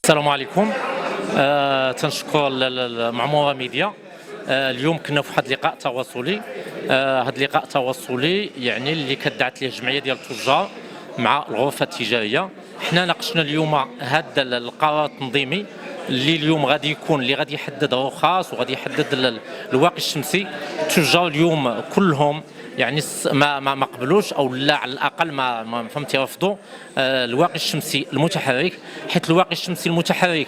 السلام عليكم. تنشكر المعموره ميديا. اليوم كنا في واحد اللقاء تواصلي. هذا اللقاء تواصلي يعني اللي كدعت ليه الجمعيه ديال التجار مع الغرفه التجاريه. حنا ناقشنا اليوم هذا القرار التنظيمي اللي اليوم غادي يكون اللي غادي يحدد رخص وغادي يحدد الواقي الشمسي. التجار اليوم كلهم يعني ما قبلوش او لا، على الاقل ما فهمتي رفضوا الواقي الشمسي المتحرك، حيث الواقي الشمسي المتحرك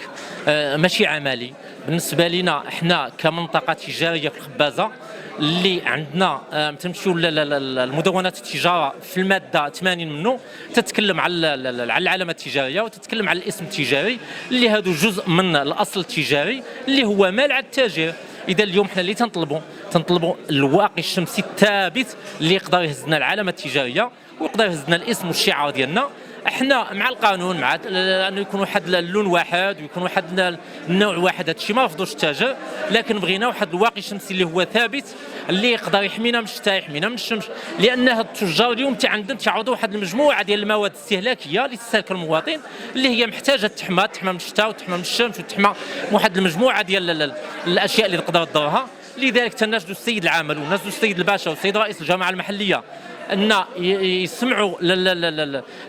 ماشي عملي بالنسبه لنا. احنا كمنطقه تجاريه في الخبازه اللي عندنا تمشيو المدونات التجاره في الماده 80 منه تتكلم على العلامه التجاريه وتتكلم على الاسم التجاري اللي هذا جزء من الاصل التجاري اللي هو مال على التاجر. اذا اليوم حنا اللي تنطلبوا الواقي الشمسي الثابت اللي يقدر يهزنا العلامه التجاريه ويقدر يهزنا الاسم والشعار ديالنا. احنا مع القانون، مع انه يكون واحد اللون واحد ويكون واحد النوع واحد، هذا الشيء ما رفضوش التاجر، لكن بغينا واحد الواقي الشمسي اللي هو ثابت اللي يقدر يحمينا من الشتاء يحمينا من الشمس. لان هاد التجار اليوم عندهم تعرضوا واحد المجموعه ديال المواد الاستهلاكيه اللي تستهلك المواطن اللي هي محتاجه تحمى من الشتاء وتحمى من الشمس وتحمى واحد المجموعه ديال الاشياء اللي تقدر تضرها. لذلك تناشدوا السيد العامل وناشدوا السيد الباشا والسيد رئيس الجامعه المحليه ان يسمعوا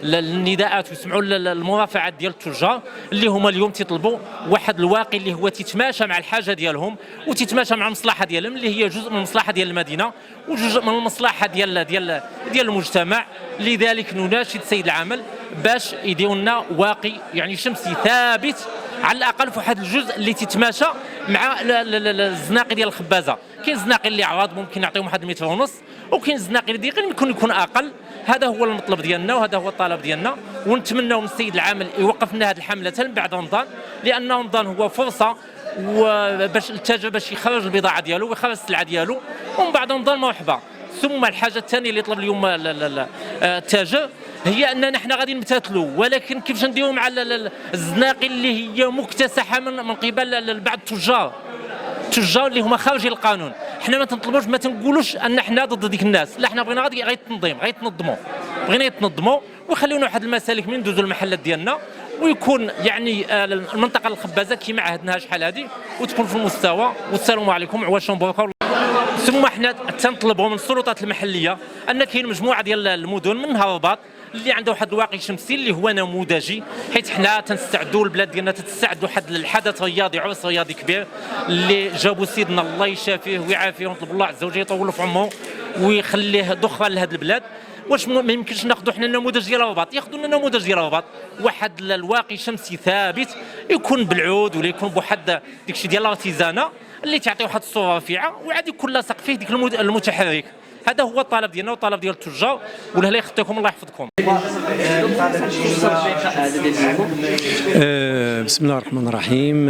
للنداءات ويسمعوا للمرافعات ديال التجار اللي هما اليوم تيطلبوا واحد الواقي اللي هو تيتماشى مع الحاجه ديالهم وتيتماشى مع المصلحه ديالهم اللي هي جزء من المصلحه ديال المدينه وجزء من المصلحه ديال المجتمع. لذلك نناشد السيد العامل باش يديروا لنا واقي يعني شمسي ثابت على الاقل في واحد الجزء اللي تتماشى مع الزناقي ديال الخبازه. كاين الزناقي اللي عراض ممكن نعطيهم واحد المتر ونص، وكاين الزناقي اللي يمكن يكون اقل. هذا هو المطلب ديالنا وهذا هو الطلب ديالنا، ونتمنوا من السيد العامل يوقف لنا هذه الحمله من بعد رمضان، لان رمضان هو فرصه وباش التاجر باش يخرج البضاعه ديالو ويخرج السلعه ديالو، ومن بعد رمضان مرحبا. ثم الحاجه الثانيه اللي يطلب اليوم التاجر هي اننا حنا غادي نمتثلوا، ولكن كيفاش نديروا مع الزناقي اللي هي مكتسحه من قبل بعض التجار اللي هما خارجين القانون. حنا ما تنطلبوش ما تنقولوش ان حنا ضد ديك الناس، لا، حنا بغينا غير التنظيم، بغينا يتنظموا ويخليونا واحد المسالك من ندوزوا المحلات ديالنا، ويكون يعني المنطقه الخبازه كيما عهدناها شحال هذه وتكون في المستوى. والسلام عليكم، عواش مبروك. ثم حنا تنطلبوا من السلطات المحليه ان كاين مجموعه ديال المدن منها الرباط اللي عنده واحد الواقي شمسي اللي هو نموذجي، حيت حنا تنستعدوا البلاد ديالنا تستعد واحد الحدث رياضي، عرس رياضي كبير اللي جابوا سيدنا الله يشافيه ويعافيه ونطلب الله عز وجل يطول في عمره ويخليه ذخرا لهذه البلاد. واش ما يمكنش ناخذوا حنا النموذج ديال الرباط؟ ياخذوا لنا النموذج ديال الرباط، واحد الواقي شمسي ثابت يكون بالعود ولا يكون بواحد داكشي ديال الارتيزانه اللي تعطي واحد الصوره رفيعه وعاد يكون لاصق فيه ديك المتحرك. هذا هو الطلب ديالنا والطلب ديال التجار، والله يخطيكم الله يحفظكم. بسم الله الرحمن الرحيم.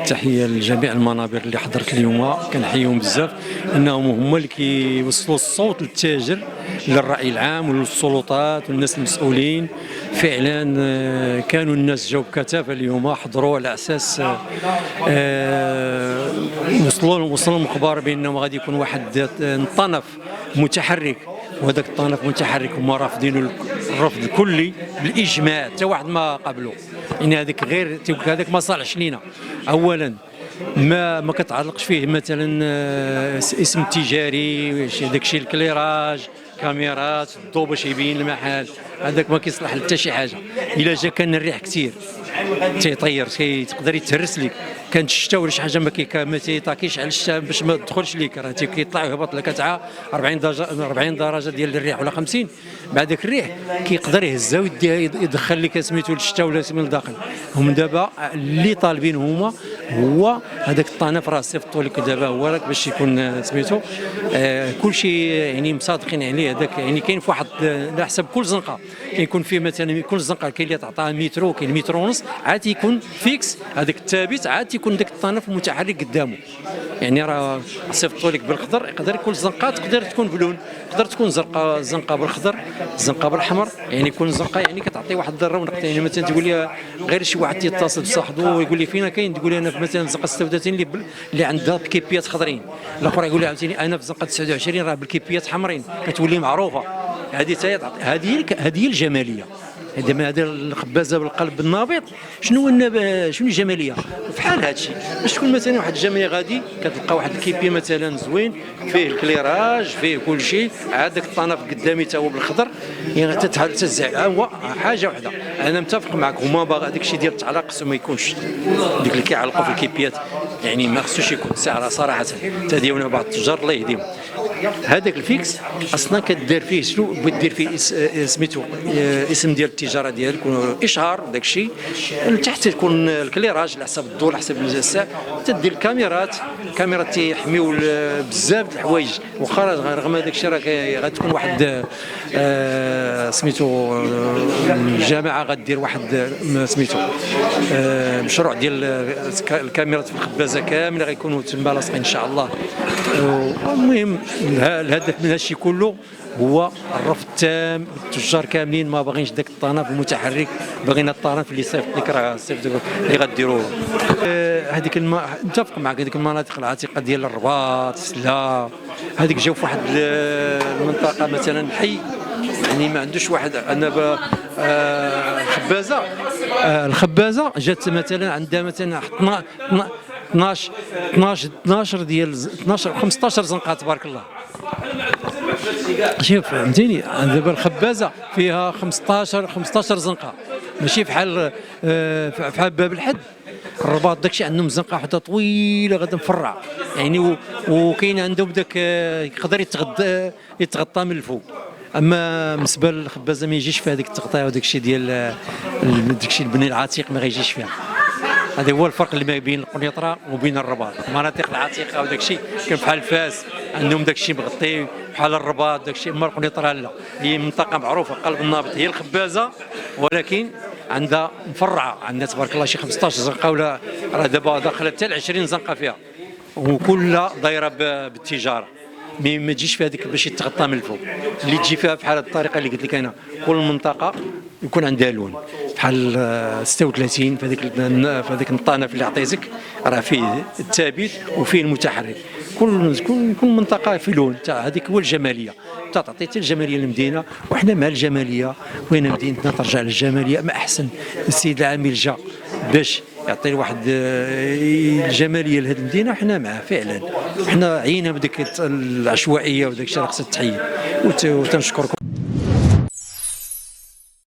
تحيه لجميع المنابر اللي حضرت اليوم، كنحييهم بزاف انهم هما اللي كيوصلوا الصوت للتاجر، للراي العام وللسلطات والناس المسؤولين. فعلا كانوا الناس جاوا بكثافه اليوم، حضروا على اساس وصلوا الاخبار بانه غادي يكون واحد طنف متحرك، وهذاك الطنف متحرك هما رافضينه الرفض الكلي بالاجماع، حتى واحد ما قبله. يعني هذاك غير هذاك ما صالحش لينا. اولا ما كتعلقش فيه مثلا اسم تجاري، داك الشيء الكليراج، كاميرات، الضوء باش يبين المحل، هذاك ما كيصلح حتى شي حاجه. الا جا كان الريح كثير تيطير، تقدر يتهرس لك. كانت الشتاء ولا شي حاجه ما تيطاكيش على الشتاء باش ما تدخلش ليك، راه كيطلع ويهبط لك تاع 40 درجه ديال الريح ولا 50. بعد ذاك الريح كيقدر يهزها ويديها يدخل لك سميتو للشتاء ولا من الداخل. هم دابا اللي طالبين هما هو هذاك الطنف راه صيفطوا لك دابا هو باش يكون سميتو كل شيء يعني مصادقين عليه. هذاك يعني كاين في واحد على حسب كل زنقه كيكون فيه مثلا كل زنقه كاين اللي تعطيها مترو، كاين متر ونص، عاد يكون فيكس هذاك الثابت، عاد يكون ذاك الطنف متحرك قدامه. يعني راه صيفطوا لك بالخضر، يقدر يكون زنقه تقدر تكون بلون، تقدر تكون زرقاء زنقه بالخضر، زنقه بالحمر، يعني يكون زنقه يعني كتعطي واحد الرونق. يعني مثلا تقول لي غير شي واحد يتصل بصاحبه ويقول لي فينا كاين، تقول لي انا مثلا زنقه 36 اللي عندها بكيبيات خضرين، الاخر يقول لي عاوتاني انا في زنقه 29 راه بالكيبيات حمرين، كتولي معروفه. هذه هي الجماليه. هذه الخبازه بالقلب النابض شنو الجماليه بحال هذا الشيء. باش تكون مثلا واحد الجماليه غادي كتلقى واحد الكيبي مثلا زوين فيه الكليراج فيه كل شيء، عاد داك الطنف قدامي تا هو بالخضر، يعني تتزع هو حاجه واحده. انا متفق معك، هما باغي داك الشيء ديال التعليق خصو ما يكونش ديك اللي كيعلقوا في الكيبيات، يعني ما خصوش يكون سعره صراحه. تداولنا بعض التجار الله يهديهم. هذاك الفيكس اصلا كدير فيه شنو بغيت دير فيه سميتو اسم ديال التجاره ديالك اشهار داك الشيء، لتحت تكون الكليراج على حسب الضوء على حسب الساعه، تدير الكاميرات تيحميو بزاف د الحوايج. واخا رغم هذاك الشيء راه غتكون واحد سميتو الجامعه غدير واحد سميتو مشروع ديال الكاميرات في الخبازه كامله غيكونوا تما لاصقين ان شاء الله. المهم الهدف من هادشي كله هو الرفض التام. التجار كاملين ما باغينش داك الطنف المتحرك، باغيين الطنف اللي صيفط لك راه الصيف اللي غديروه. هذيك متفق معك، هذيك المناطق العتيقه ديال الرباط السلا هذيك جاو في واحد المنطقه مثلا حي يعني ما عندوش واحد. انا الخبازه جات مثلا عندها مثلا 12 ديال 12 15 زنقه تبارك الله. شوف فهمتيني، دابا الخبازه فيها 15 زنقه، ماشي بحال باب الحد الرباط داكشي عندهم زنقه واحده طويله غادا مفرعه يعني، وكاين عندهم داك يقدر يتغطى من الفوق. اما بالنسبه للخبازه ما يجيش فيها ديك التغطيه وداك الشيء ديال داك الشيء البني العتيق ما غيجيش فيها. هذا هو الفرق اللي ما بين القنيطره وبين الرباط. المناطق العتيقه وداك الشيء كان بحال فاس عندهم داك الشيء مغطي بحال الرباط داك الشيء. اما القنيطره لا، هي منطقه معروفه قلب النابض هي الخبازه، ولكن عندها مفرعه، عندها تبارك الله شي 15 زنقه ولا راه دابا داخله حتى ل 20 زنقه فيها، وكلها دايره بالتجاره. ما تجيش فيها هذيك باش يتغطى من الفوق، اللي تجي فيها بحال الطريقه اللي قلت لك انا. كل منطقه يكون عندها لون بحال 36 في هذيك الطنف اللي عطيتك راه فيه الثابت وفيه المتحرك. كل منطقه في لون تاع هذيك هو الجماليه. تعطي حتى الجماليه للمدينه، وحنا مع الجماليه. وين مدينتنا ترجع للجماليه، ما احسن السيد العامل جا باش يعطي واحد الجماليه لهذه المدينه، وحنا معاه فعلا. حنا عينا بديك العشوائيه وداك الشيء خصها تحيد. وتنشكركم.